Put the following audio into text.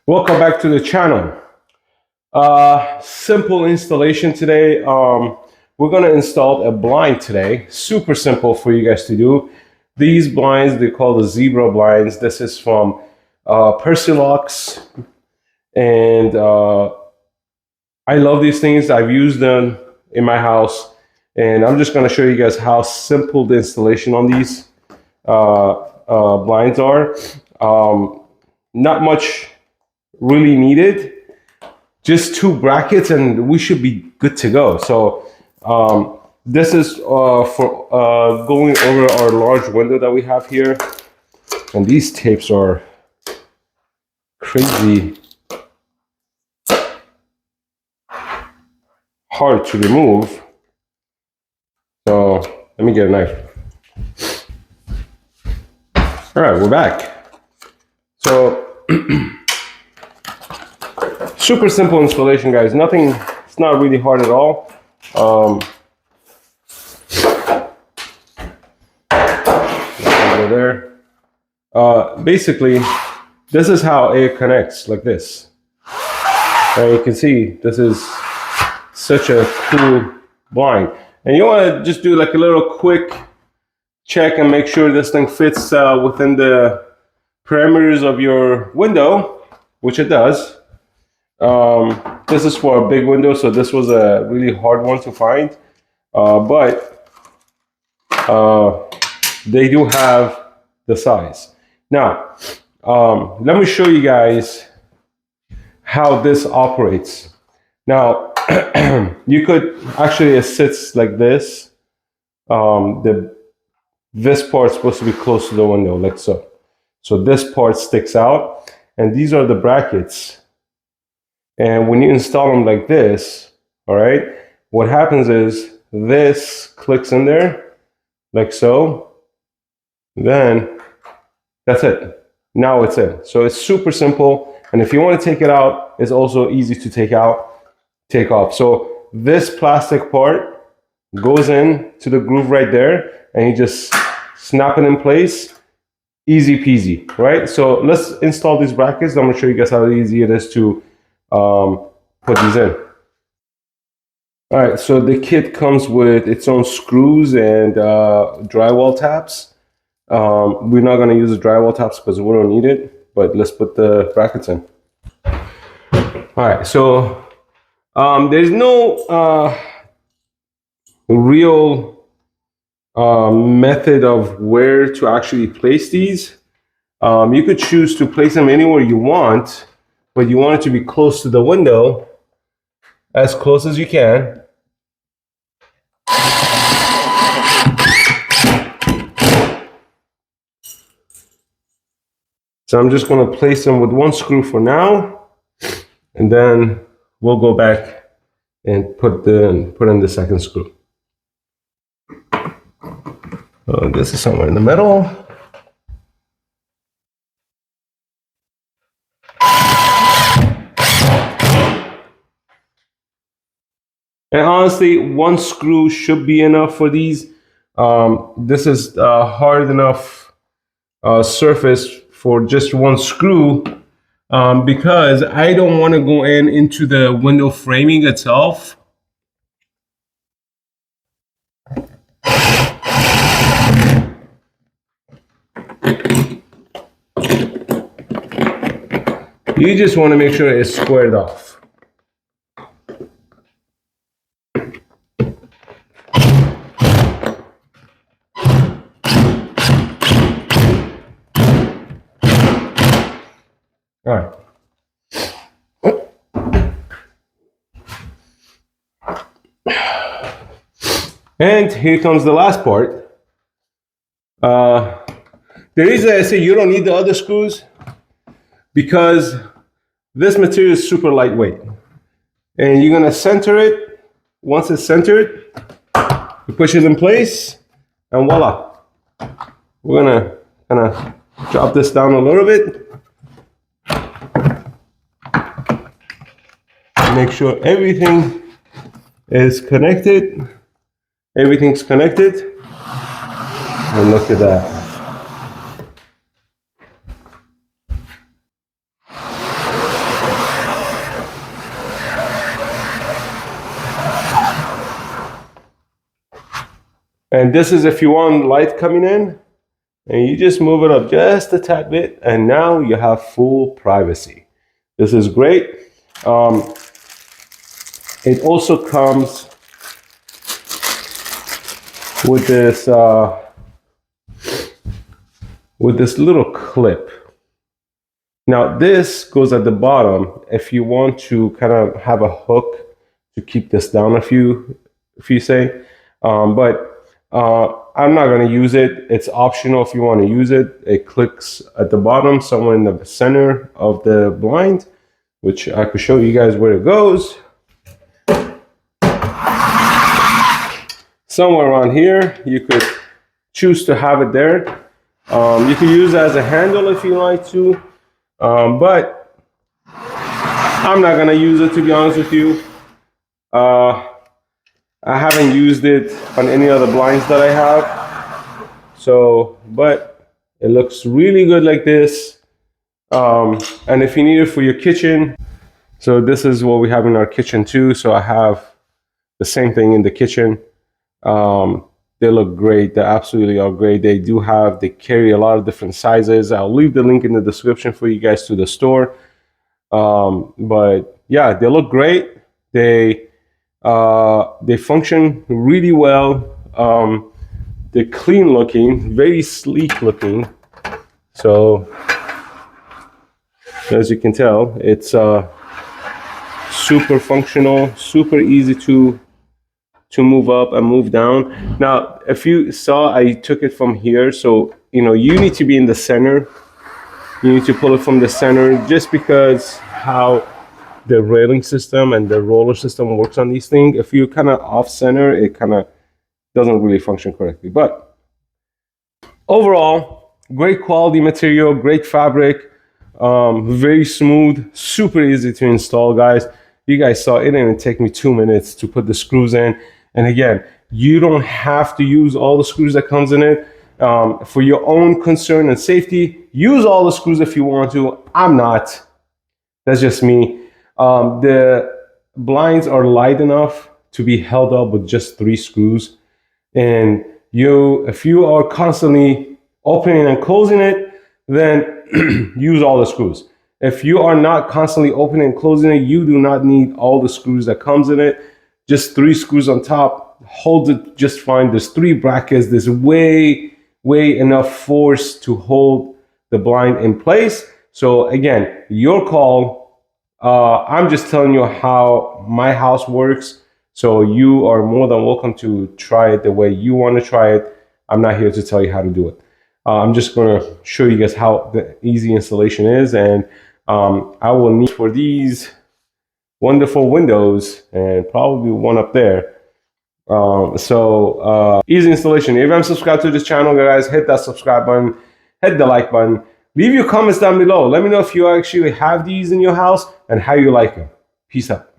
Welcome back to the channel. Simple installation today. We're gonna install a blind today. Super simple for you guys to do. These blinds, they call the zebra blinds. This is from Persilux, and I love these things. I've used them in my house, and I'm just gonna show you guys how simple the installation on these blinds are. Not much really needed, just two brackets and we should be good to go. So this is for going over our large window that we have here, and these tapes are crazy hard to remove. So let me get a knife. All right, we're back. So super simple installation, guys. Nothing, it's not really hard at all. Go there. Basically, this is how it connects, like this. And you can see this is such a cool blind. And you want to just do like a little quick check and make sure this thing fits within the parameters of your window, which it does. This is for a big window, so this was a really hard one to find, but they do have the size. Now, let me show you guys how this operates. Now, you could actually, it sits like this. This part's supposed to be close to the window, like so. So this part sticks out, and these are the brackets. And when you install them like this, all right, what happens is this clicks in there, like so. Then that's it. Now it's in. So it's super simple. And if you want to take it out, it's also easy to take off. So this plastic part goes in to the groove right there, and you just snap it in place. Easy peasy, right? So let's install these brackets. I'm gonna show you guys how easy it is to put these in. All right, so the kit comes with its own screws and drywall taps. We're not going to use the drywall taps because we don't need it, but let's put the brackets in. All right, so there's no real method of where to actually place these. You could choose to place them anywhere you want, but you want it to be close to the window, as close as you can. So I'm just going to place them with one screw for now, and then we'll go back and put in the second screw. This is somewhere in the middle. And honestly, one screw should be enough for these. This is hard enough surface for just one screw, because I don't want to go into the window framing itself. You just want to make sure it's squared off. All right. And here comes the last part. The reason I say you don't need the other screws, because this material is super lightweight. And you're gonna center it. Once it's centered, you push it in place, and voila. We're gonna kind of drop this down a little bit. Make sure everything is connected. Everything's connected. And look at that. And this is if you want light coming in, and you just move it up just a tad bit, and now you have full privacy. This is great. It also comes with this little clip. Now this goes at the bottom if you want to kind of have a hook to keep this down if you say. But I'm not going to use it. It's optional if you want to use it. It clicks at the bottom, somewhere in the center of the blind, which I could show you guys where it goes. Somewhere around here, you could choose to have it there. You can use it as a handle if you like to, but I'm not going to use it, to be honest with you. I haven't used it on any other blinds that I have. So, but it looks really good like this. And if you need it for your kitchen, so this is what we have in our kitchen too. So I have the same thing in the kitchen. They look great. They absolutely are great. They carry a lot of different sizes. I'll leave the link in the description for you guys to the store. But yeah, they look great. They function really well. They're clean looking, very sleek looking. So as you can tell, it's super functional, super easy to move up and move down. Now, if you saw, I took it from here. So, you need to be in the center. You need to pull it from the center, just because how the railing system and the roller system works on these things. If you're kind of off center, it kind of doesn't really function correctly. But overall, great quality material, great fabric, very smooth, super easy to install, guys. You guys saw it didn't take me 2 minutes to put the screws in. And again, you don't have to use all the screws that comes in it. For your own concern and safety, use all the screws if you want to. I'm not. That's just me. The blinds are light enough to be held up with just 3 screws. And if you are constantly opening and closing it, then use all the screws. If you are not constantly opening and closing it, you do not need all the screws that comes in it. Just 3 screws on top holds it just fine. There's 3 brackets. There's way enough force to hold the blind in place. So again, your call. I'm just telling you how my house works. So you are more than welcome to try it the way you want to try it. I'm not here to tell you how to do it. I'm just going to show you guys how the easy installation is. And I will need for these wonderful windows, and probably one up there. Easy installation. If you haven't subscribed to this channel, guys, hit that subscribe button, hit the like button, leave your comments down below. Let me know if you actually have these in your house and how you like them. Peace out.